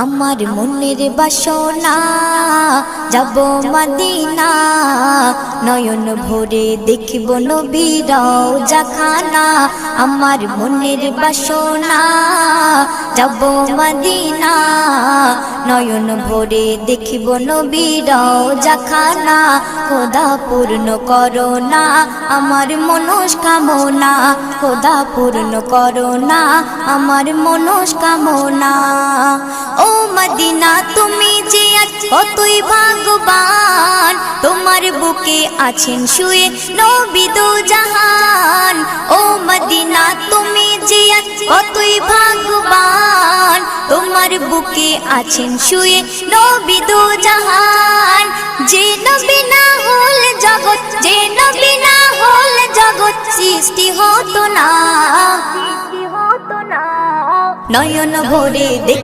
আমার মনের বাসনা যাব মদিনা, নয়ন ভরে দেখিব নবীর রওজাখানা। আমার মনের বাসনা যাব মদিনা, নয়ন ভরে দেখিব নবীর রওজাখানা। খোদা পূর্ণ করো না আমার মনস্কামনা, খোদা পূর্ণ করো না আমার মনস্কামনা। ও মদিনা তুমি যে কতই ভাগ্যবান, তোমার বুকে আছেন শুয়ে নবী দো জাহান। ও মদিনা তুমি যে কতই ভাগ্যবান, তোমার বুকে আছেন শুয়ে নবী দো জাহান। যে নবী না হল জগৎ, যে নবী না হল জগৎ সৃষ্টি হতো না। নয়ন ভরে